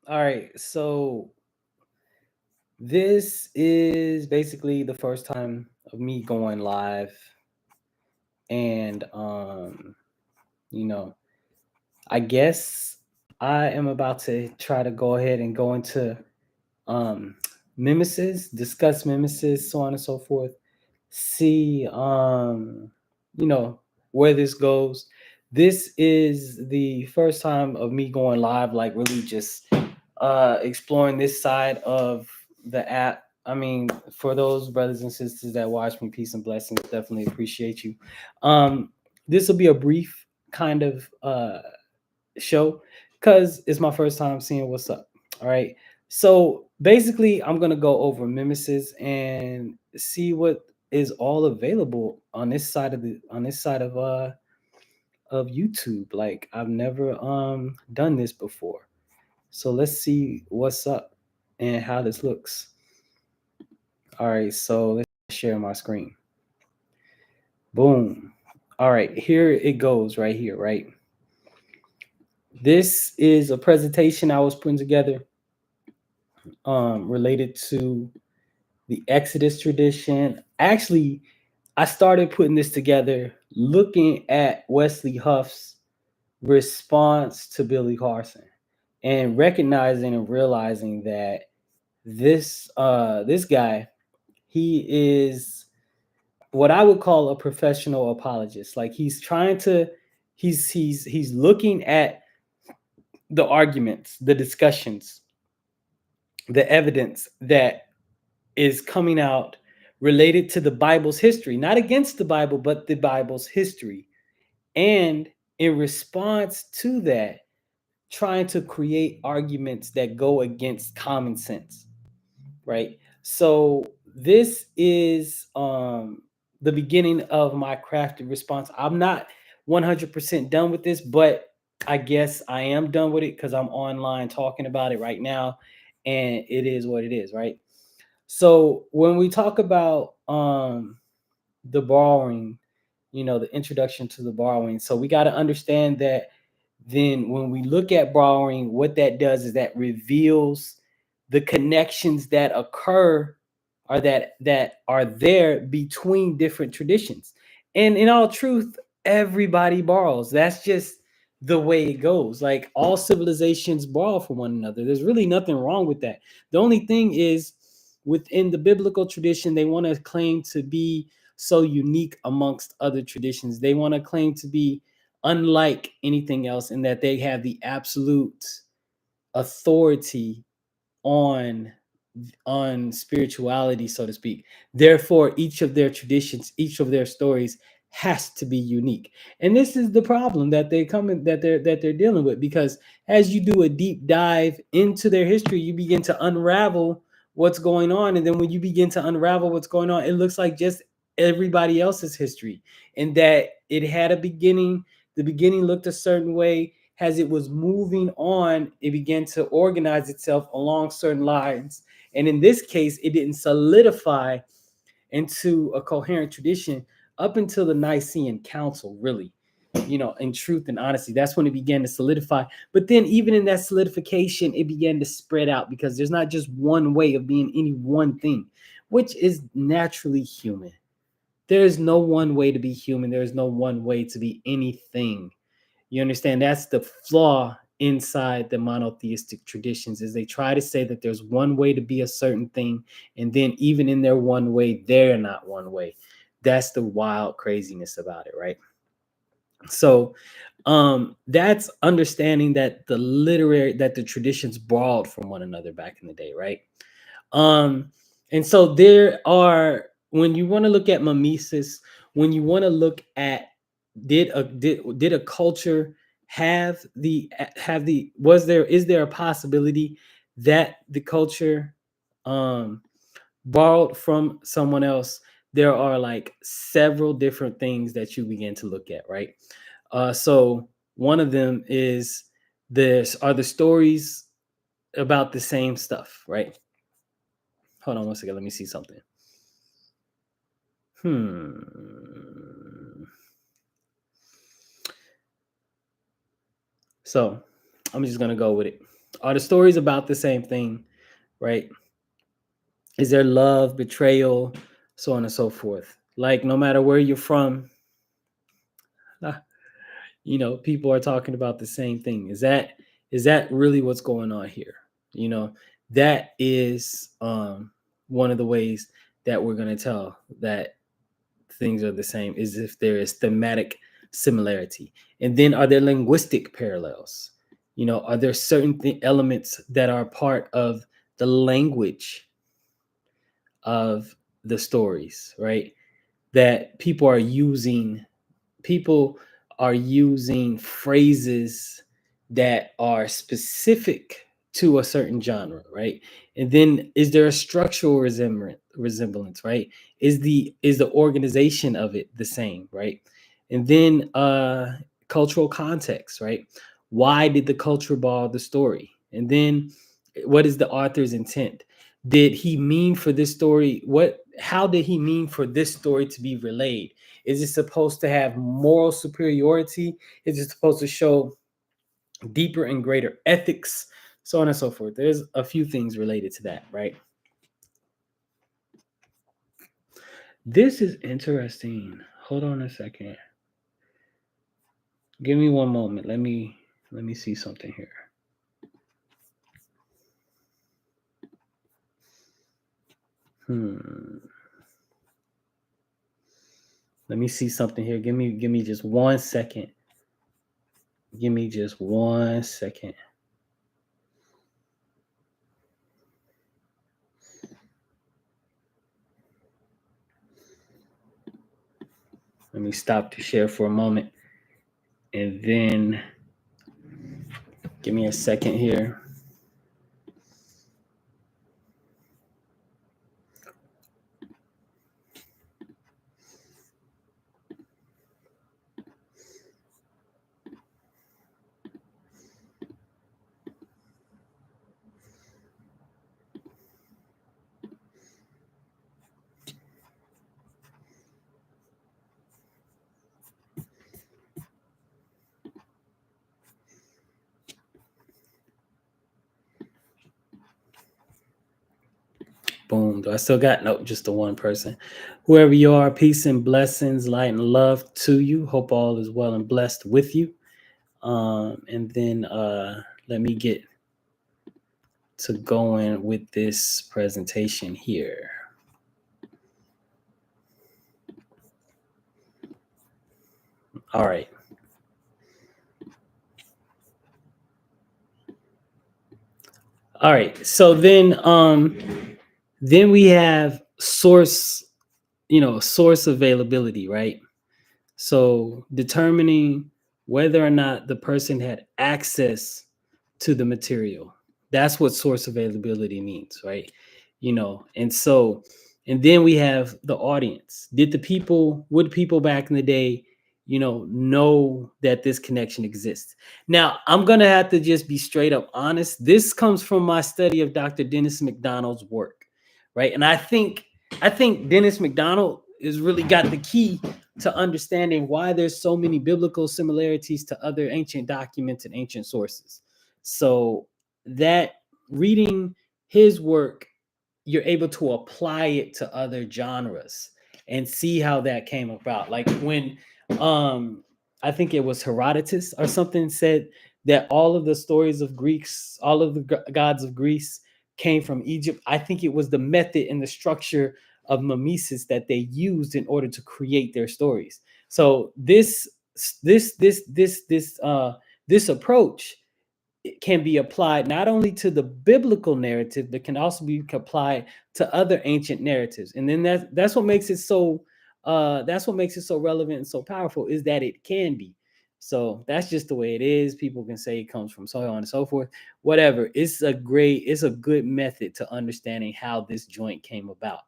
All right. So this is basically the first time of me going live, and you know, I guess I am about to try to go ahead and go into um mimesis, discuss mimesis, so on and so forth. See you know where this goes. This is the first time of me going live, like really just exploring this side of the app. I mean, for those brothers and sisters that watch me, peace and blessings. Definitely appreciate you. Um, this will be a brief kind of show because it's my first time seeing what's up. All right. So basically, I'm gonna go over mimesis and see what is all available on this side of YouTube. Like I've never done this before. So let's see what's up and how this looks. All right, so let's share my screen. Boom. All right, here it goes right here, right? This is a presentation I was putting together related to the Exodus tradition. Actually, I started putting this together looking at Wesley Huff's response to Billy Carson and recognizing and realizing that this guy, he is what I would call a professional apologist. Like he's trying to he's looking at the arguments, the discussions, the evidence that is coming out related to the Bible's history, not against the Bible, but the Bible's history. And in response to that, trying to create arguments that go against common sense, right? So this is the beginning of my crafted response. I'm not 100% done with this, but I guess I am done with it because I'm online talking about it right now, and it is what it is, right? So when we talk about the borrowing, the introduction to the borrowing, so we got to understand that then when we look at borrowing, what that does is that reveals the connections that occur or that are there between different traditions. And in all truth, everybody borrows. That's just the way it goes. Like all civilizations borrow from one another. There's really nothing wrong with that. The only thing is within the biblical tradition, they want to claim to be so unique amongst other traditions. They want to claim to be unlike anything else in that they have the absolute authority on spirituality, so to speak. Therefore, each of their traditions, each of their stories has to be unique. And this is the problem that they come in, that they're dealing with, because as you do a deep dive into their history, you begin to unravel what's going on. And then when you begin to unravel what's going on, it looks like just everybody else's history, and that it had a beginning. The beginning looked a certain way. As it was moving on, it began to organize itself along certain lines. And in this case, it didn't solidify into a coherent tradition up until the Nicene Council, really. In truth and honesty, that's when it began to solidify. But then, even in that solidification, it began to spread out because there's not just one way of being any one thing, which is naturally human. There is no one way to be human. There is no one way to be anything. You understand? That's the flaw inside the monotheistic traditions, is they try to say that there's one way to be a certain thing, and then even in their one way, they're not one way. That's the wild craziness about it, right? So that's understanding that the traditions borrowed from one another back in the day, right? um and so there are, when you want to look at mimesis, when you want to look at, did a culture have the is there a possibility that the culture um borrowed from someone else? There are like several different things that you begin to look at, right? So one of them is, this are the stories about the same stuff, right? Hold on one second, let me see something. So I'm just gonna go with it. Are the stories about the same thing, right? Is there love, betrayal, so on and so forth? Like, no matter where you're from, people are talking about the same thing. Is that really what's going on here? You know, that is one of the ways that we're going to tell that things are the same is if there is thematic similarity. And then are there linguistic parallels? Are there certain elements that are part of the language of the stories, right? That people are using phrases that are specific to a certain genre, right? And then is there a structural resemblance, right? Is the organization of it the same, right? And then cultural context, right? Why did the culture borrow the story? And then what is the author's intent? Did he mean for this story? How did he mean for this story to be relayed? Is it supposed to have moral superiority? Is it supposed to show deeper and greater ethics? So on and so forth. There's a few things related to that, right? This is interesting. Hold on a second. Give me one moment. Let me see something here. Let me see something here. Give me just 1 second. Give me just 1 second. Let me stop to share for a moment. And then give me a second here. Boom. Do I still got? Nope, just the one person. Whoever you are, peace and blessings, light and love to you. Hope all is well and blessed with you. And then let me get to going with this presentation here. All right. All right. So then we have source availability, right? So determining whether or not the person had access to the material. That's what source availability means, right? And then we have the audience. Would people back in the day, know that this connection exists? Now, I'm going to have to just be straight up honest. This comes from my study of Dr. Dennis McDonald's work, right? And I think Dennis McDonald has really got the key to understanding why there's so many biblical similarities to other ancient documents and ancient sources. So that reading his work, you're able to apply it to other genres and see how that came about. Like when I think it was Herodotus or something said that all of the stories of Greeks, all of the gods of Greece came from Egypt. I think it was the method and the structure of mimesis that they used in order to create their stories. So this approach can be applied not only to the biblical narrative, but can also be applied to other ancient narratives. And then that's what makes it so relevant and so powerful, is that it can be. So that's just the way it is. People can say it comes from so on and so forth, whatever. It's a good method to understanding how this joint came about.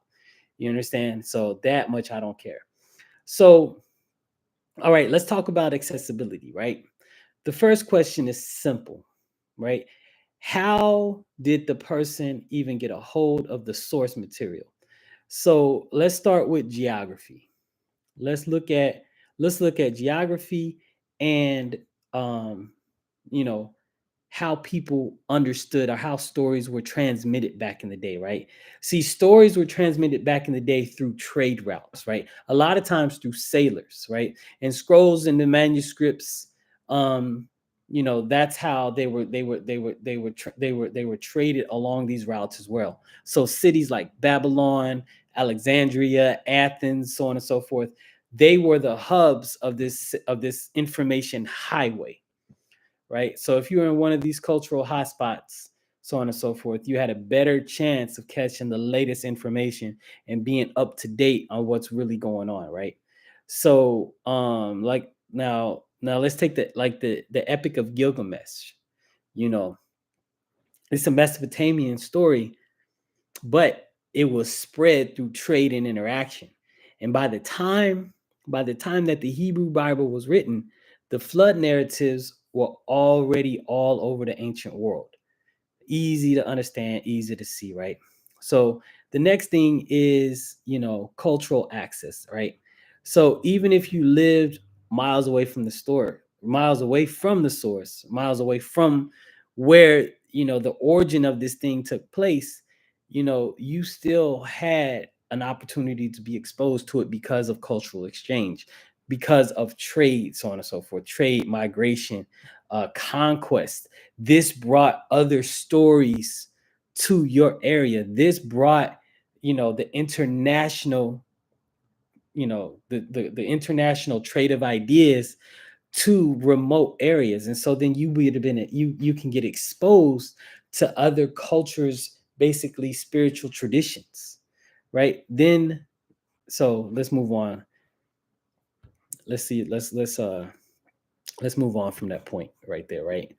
You understand? So that much I don't care. So, all right, let's talk about accessibility, right? The first question is simple, right? How did the person even get a hold of the source material? So let's start with geography. Let's look at geography and um, you know, how people understood or how stories were transmitted back in the day, right? See, stories were transmitted back in the day through trade routes, right? A lot of times through sailors, right? And scrolls and the manuscripts, um, that's how they were traded along these routes as well. So cities like Babylon, Alexandria, Athens, so on and so forth, they were the hubs of this information highway, right? So if you were in one of these cultural hotspots, so on and so forth, you had a better chance of catching the latest information and being up to date on what's really going on, right? So, like now let's take the Epic of Gilgamesh. You know, it's a Mesopotamian story, but it was spread through trade and interaction. And by the time that the Hebrew Bible was written, the flood narratives were already all over the ancient world. Easy to understand, easy to see, right? So the next thing is, cultural access, right? So even if you lived miles away from the store, miles away from the source, miles away from where, the origin of this thing took place, you still had an opportunity to be exposed to it because of cultural exchange, because of trade, so on and so forth, trade, migration, conquest. This brought other stories to your area. This brought, the international, the international trade of ideas to remote areas. And so then you would have been you can get exposed to other cultures, basically spiritual traditions, right? Then so let's move on. Let's see, let's move on from that point right there, right?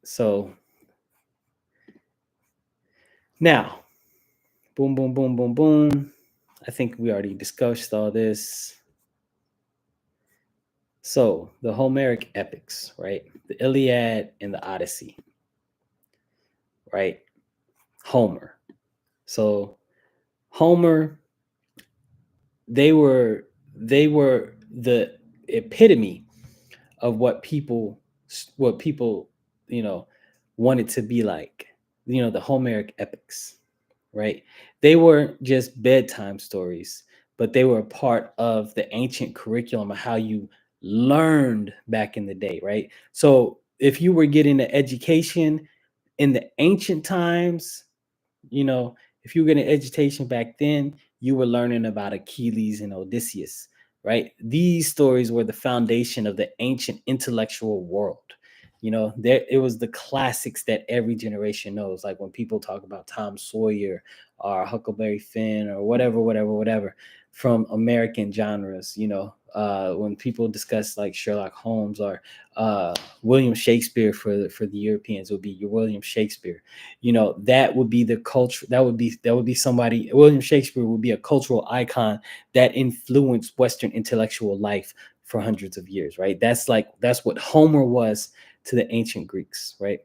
So now, boom, boom, boom, boom, boom. I think we already discussed all this. So the Homeric epics, right? The Iliad and the Odyssey, right? Homer. So Homer, they were they were the epitome of what people you know wanted to be like. The Homeric epics, right? They weren't just bedtime stories, but they were a part of the ancient curriculum of how you learned back in the day, right? So if you were getting an education in the ancient times, you know, if you were getting education back then, you were learning about Achilles and Odysseus, right? These stories were the foundation of the ancient intellectual world. There it was the classics that every generation knows. Like when people talk about Tom Sawyer or Huckleberry Finn or whatever, whatever, whatever, from American genres. When people discuss like Sherlock Holmes or William Shakespeare for the Europeans, would be your William Shakespeare. That would be the culture. That would be somebody. William Shakespeare would be a cultural icon that influenced Western intellectual life for hundreds of years, right? That's what Homer was to the ancient Greeks, right?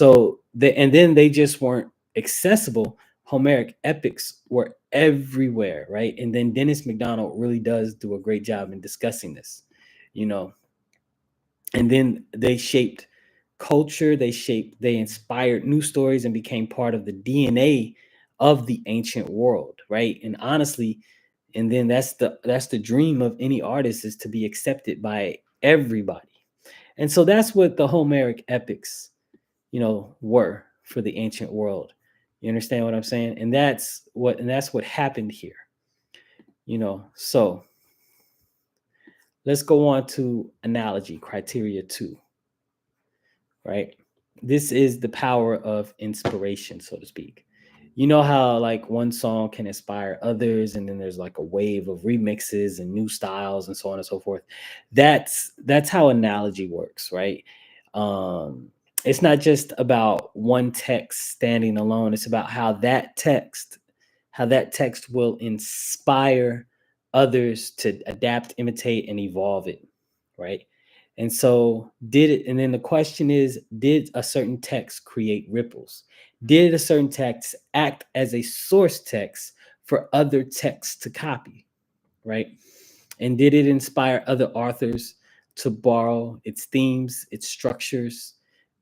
And then they just weren't accessible. Homeric epics were everywhere, right? And then Dennis McDonald really does do a great job in discussing this, you know. And then they shaped culture, they inspired new stories and became part of the DNA of the ancient world, right? And honestly, and then that's the dream of any artist, is to be accepted by everybody. And so that's what the Homeric epics, were for the ancient world. You understand what I'm saying? And that's what happened here. So let's go on to analogy criteria 2, right? This is the power of inspiration, so to speak. You know how like one song can inspire others, and then there's like a wave of remixes and new styles and so on and so forth. That's how analogy works, right? um it's not just about one text standing alone. It's about how that text will inspire others to adapt, imitate, and evolve it, right? And so, and then the question is, did a certain text create ripples? Did a certain text act as a source text for other texts to copy, right? And did it inspire other authors to borrow its themes, its structures,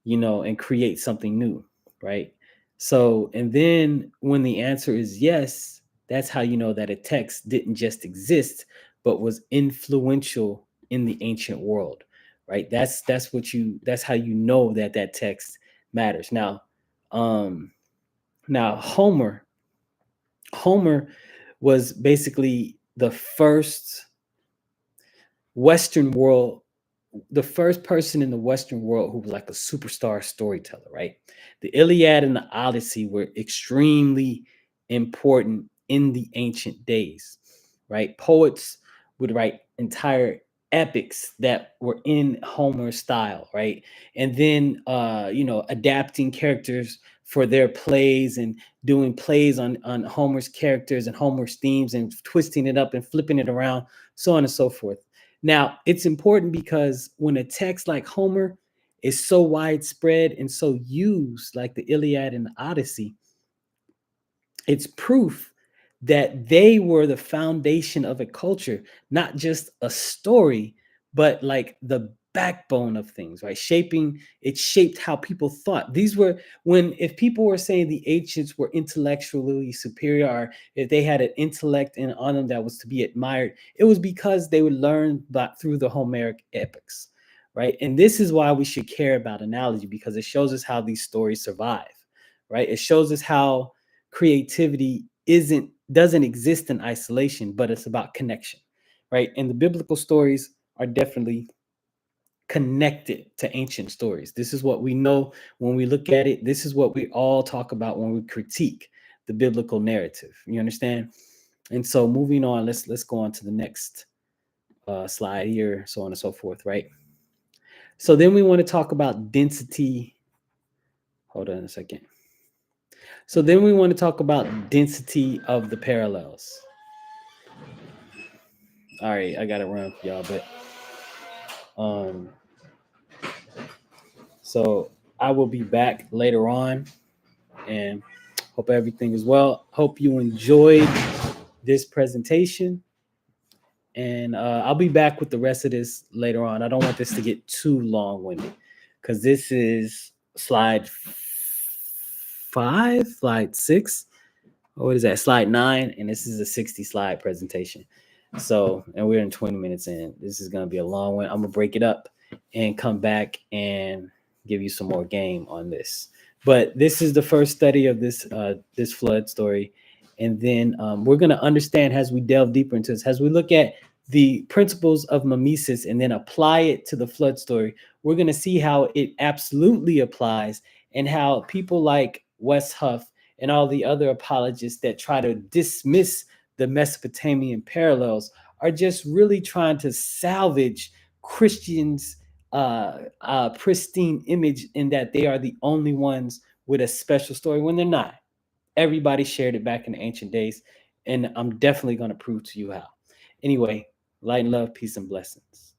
and create something new, right? So, and then when the answer is yes, that's how you know that a text didn't just exist, but was influential in the ancient world, right? That's how you know that that text matters. Um, now Homer was basically Western world the first person in the Western world who was like a superstar storyteller, right? The Iliad and the Odyssey were extremely important in the ancient days, right? Poets would write entire epics that were in Homer's style, right? And then, adapting characters for their plays and doing plays on Homer's characters and Homer's themes and twisting it up and flipping it around, so on and so forth. Now, it's important because when a text like Homer is so widespread and so used, like the Iliad and the Odyssey, it's proof that they were the foundation of a culture, not just a story, but like the backbone of things, right? It shaped how people thought. These were when, if people were saying the ancients were intellectually superior, or if they had an intellect on them that was to be admired, it was because they would learn through the Homeric epics, right? And this is why we should care about analogy, because it shows us how these stories survive, right? It shows us how creativity doesn't exist in isolation, but it's about connection, right? And the biblical stories are definitely connected to ancient stories. This is what we know when we look at it. This is what we all talk about when we critique the biblical narrative. You understand? And so, moving on, let's go on to the next slide here, so on and so forth, right? So then we want to talk about density. Hold on a second. So then we want to talk about density of the parallels. All right, I gotta run for y'all, but um, so I will be back later on, and hope everything is well. Hope you enjoyed this presentation, and I'll be back with the rest of this later on. I don't want this to get too long-winded because this is slide 5, slide 6. What is that? Slide 9, and this is a 60-slide presentation. So, and we're in 20 minutes in. This is going to be a long one. I'm going to break it up and come back and give you some more game on this. But this is the first study of this flood story. And then we're going to understand, as we delve deeper into this, as we look at the principles of mimesis and then apply it to the flood story, we're going to see how it absolutely applies, and how people like Wes Huff and all the other apologists that try to dismiss the Mesopotamian parallels are just really trying to salvage Christians' pristine image, in that they are the only ones with a special story, when they're not. Everybody shared it back in the ancient days, and I'm definitely going to prove to you how. Anyway, light and love, peace and blessings.